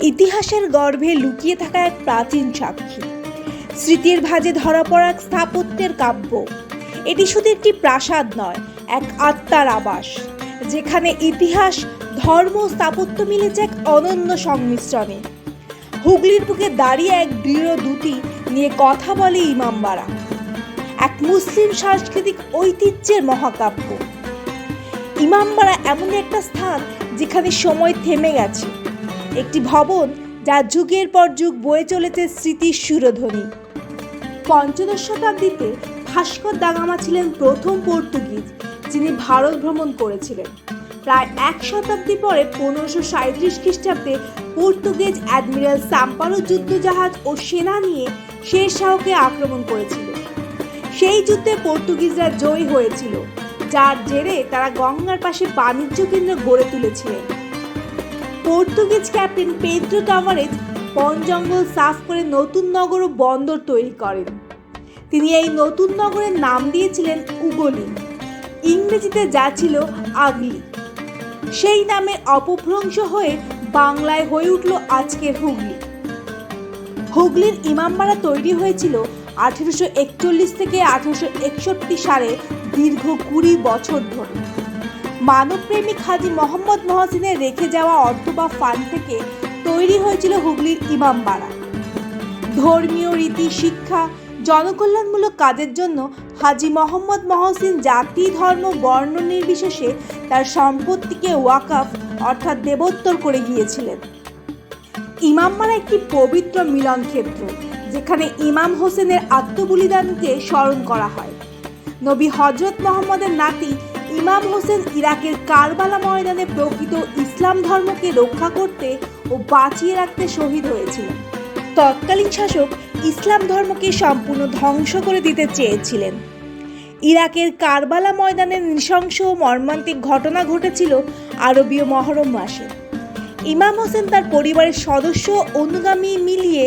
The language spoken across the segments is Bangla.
ইতিহাসের গর্ভে লুকিয়ে থাকা এক প্রাচীন সাক্ষী, স্মৃতির ভাঁজে ধরা পড়া এক স্থাপত্যের কাব্য। এটি শুধু একটি প্রাসাদ নয়, এক আত্মার আবাস, যেখানে ইতিহাস, ধর্ম ও স্থাপত্য মিলেছে এক অনন্য সংমিশ্রণে। হুগলির বুকে দাঁড়িয়ে এক দৃঢ় দ্যুতি নিয়ে কথা বলে ইমামবাড়া, এক মুসলিম সাংস্কৃতিক ঐতিহ্যের মহাকাব্য। ইমামবাড়া এমনই একটা স্থান যেখানে সময় থেমে গেছে, একটি ভবন যা যুগের পর যুগ বয়ে চলেছে স্মৃতির সুরধ্বনি। পঞ্চদশ শতাব্দীতে ভাস্কর দা গামা ছিলেন প্রথম পর্তুগিজ যিনি ভারত ভ্রমণ করেছিলেন। প্রায় এক শতাব্দী পরে 1537 খ্রিস্টাব্দে পর্তুগিজ অ্যাডমিরাল সাম্পারো যুদ্ধজাহাজ ও সেনা নিয়ে শের শাহকে আক্রমণ করেছিল। সেই যুদ্ধে পর্তুগিজরা জয়ী হয়েছিল, যার জেরে তারা গঙ্গার পাশে বাণিজ্য কেন্দ্র গড়ে তুলেছিলেন। পর্তুগিজ ক্যাপ্টেন পেদ্রো টাভারেজ বন জঙ্গল সাফ করে নতুন নগর ও বন্দর তৈরি করেন। তিনি এই নতুন নগরের নাম দিয়েছিলেন উগলি, ইংরেজিতে যা ছিল আগলি। সেই নামের অপভ্রংশ হয়ে বাংলায় হয়ে উঠল আজকের হুগলি। হুগলির ইমামবাড়া তৈরি হয়েছিল 1841 থেকে 1861 সালে, দীর্ঘ 20 বছর ধরে। মানবপ্রেমিক হাজী মোহাম্মদ মহসিনের রেখে যাওয়া অর্থ বা ফান্ড থেকে তৈরি হয়েছিল হুগলির ইমামবাড়া। ধর্মীয় রীতি, শিক্ষা, জনকল্যাণমূলক কাজের জন্য হাজী মোহাম্মদ মহসিন জাতি, ধর্ম, বর্ণ নির্বিশেষে তার সম্পত্তিকে ওয়াকফ অর্থাৎ দেবোত্তর করে গিয়েছিলেন। ইমামবাড়া একটি পবিত্র মিলন ক্ষেত্র, যেখানে ইমাম হোসেনের আত্মবলিদানকে স্মরণ করা হয়। নবী হযরত মুহাম্মদের নাতি ইমাম হোসেন ইরাকের কারবালা ময়দানে প্রকৃত ইসলাম ধর্মকে রক্ষা করতে ও বাঁচিয়ে রাখতে শহীদ হয়েছিলেন। তৎকালীন শাসক ইসলাম ধর্মকে সম্পূর্ণ ধ্বংস করে দিতে চেয়েছিলেন। ইরাকের কারবালা ময়দানে নৃশংস ও মর্মান্তিক ঘটনা ঘটেছিল আরবীয় মহরম মাসে। ইমাম হোসেন তার পরিবারের সদস্য ও অনুগামী মিলিয়ে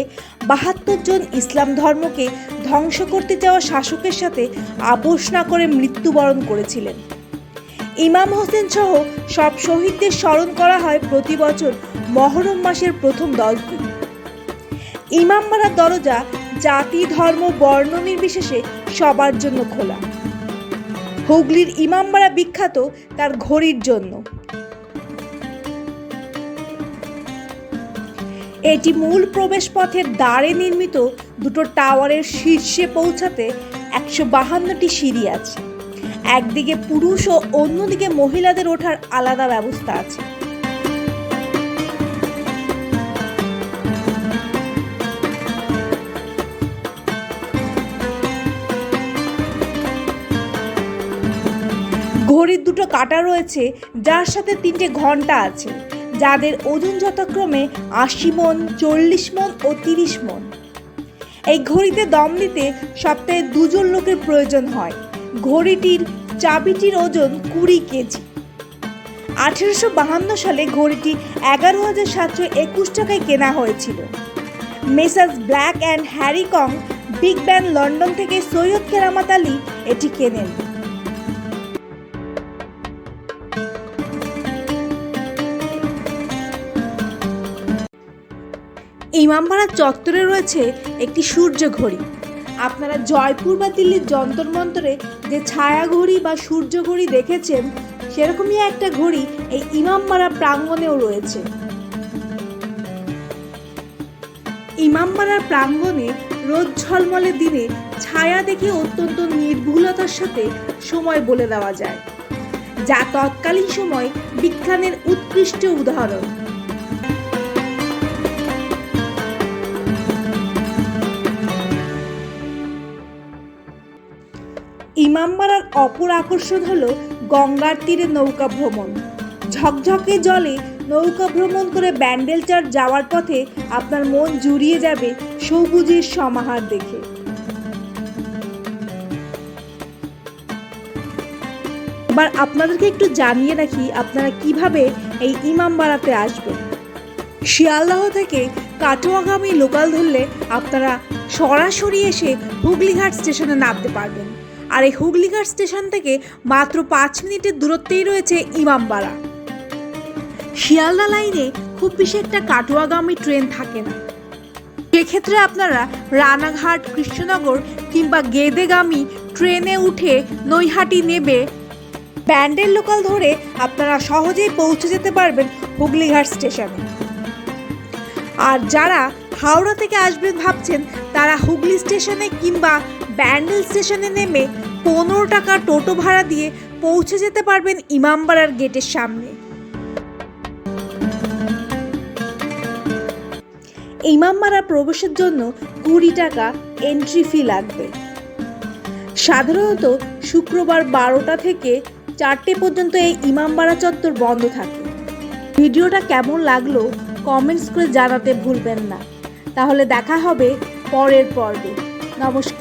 72 জন ইসলাম ধর্মকে ধ্বংস করতে যাওয়া শাসকের সাথে আপোষ না করে মৃত্যুবরণ করেছিলেন। ইমাম হোসেন সহ সব শহীদদের স্মরণ করা হয় প্রতি বছর মহরম মাসের প্রথম 10 দিন। ইমামবাড়ার দরজা জাতি, ধর্ম, বর্ণ নির্বিশেষে সবার জন্য খোলা। হুগলির ইমামবাড়া বিখ্যাত তার ঘড়ির জন্য। এটি মূল প্রবেশ পথের দ্বারে নির্মিত দুটো টাওয়ারের শীর্ষে পৌঁছাতে 152টি সিঁড়ি আছে। একদিকে পুরুষ ও অন্যদিকে মহিলাদের ওঠার আলাদা ব্যবস্থা আছে। ঘড়ির দুটো কাঁটা রয়েছে, যার সাথে 3টে ঘন্টা আছে, যাদের ওজন যথাক্রমে 80 মণ, 40 মণ ও 30 মণ। এই ঘড়িতে দম দিতে সপ্তাহে 2 জন লোকের প্রয়োজন হয়। ঘড়িটির চাবিটির ওজন 20 কেজি। 1852 সালে ঘড়িটি 11,721 টাকায় কেনা হয়েছিল। Messrs Black and Harry Kong, Big Ben, London থেকে সৈয়দ কেরামত আলী এটি কেনেন। ইমামবাড়া চত্বরে রয়েছে একটি সূর্য ঘড়ি। আপনারা জয়পুর বা দিল্লির যন্তর মন্তরে যে ছায়া ঘড়ি বা সূর্য ঘড়ি দেখেছেন, সেরকমই একটা ঘড়ি এই ইমামবাড়া প্রাঙ্গণেও রয়েছে। ইমামবাড়ার প্রাঙ্গণে রোদ ঝলমলে দিনে ছায়া দেখে অত্যন্ত নির্ভুলতার সাথে সময় বলে দেওয়া যায়, যা তৎকালীন সময় বিজ্ঞানের উৎকৃষ্ট উদাহরণ। ইমামবাড়ার অপর আকর্ষণ হলো গঙ্গার তীরে নৌকা ভ্রমণ। ঝকঝকে জলে নৌকা ভ্রমণ করে ব্যান্ডেল চার্চ যাওয়ার পথে আপনার মন জুড়িয়ে যাবে সবুজের সমাহার দেখে। এবার আপনাদেরকে একটু জানিয়ে রাখি আপনারা কিভাবে এই ইমামবাড়াতে আসবেন। শিয়ালদহ থেকে কাটোয়াগামী লোকাল ধরলে আপনারা সরাসরি এসে হুগলিঘাট স্টেশনে নামতে পারবেন। আর এই হুগলিঘাট স্টেশন থেকে মাত্র 5 মিনিটের দূরত্বেই রয়েছে ইমামবাড়া। শিয়ালদা লাইনে খুব বেশি একটা কাটোয়াগামী ট্রেন থাকে না। সেক্ষেত্রে আপনারা রানাঘাট, কৃষ্ণনগর কিংবা গেদেগামী ট্রেনে উঠে নৈহাটি নেবে ব্যান্ডেল লোকাল ধরে আপনারা সহজেই পৌঁছে যেতে পারবেন হুগলিঘাট স্টেশনে। আর যারা হাওড়া থেকে আসবেন ভাবছেন, তারা হুগলি স্টেশনে কিংবা ব্যান্ডেল স্টেশনে নেমে 15 টাকা টোটো ভাড়া দিয়ে পৌঁছে যেতে পারবেন ইমামবাড়ার গেটের সামনে। ইমামবাড়া প্রবেশের জন্য 20 টাকা এন্ট্রি ফি লাগবে। সাধারণত শুক্রবার 12টা থেকে 4টে পর্যন্ত এই ইমামবাড়া চত্বর বন্ধ থাকে। ভিডিওটা কেমন লাগলো কমেন্টস করে জানাতে ভুলবেন না। তাহলে দেখা হবে পরের পর্বে। নমস্কার।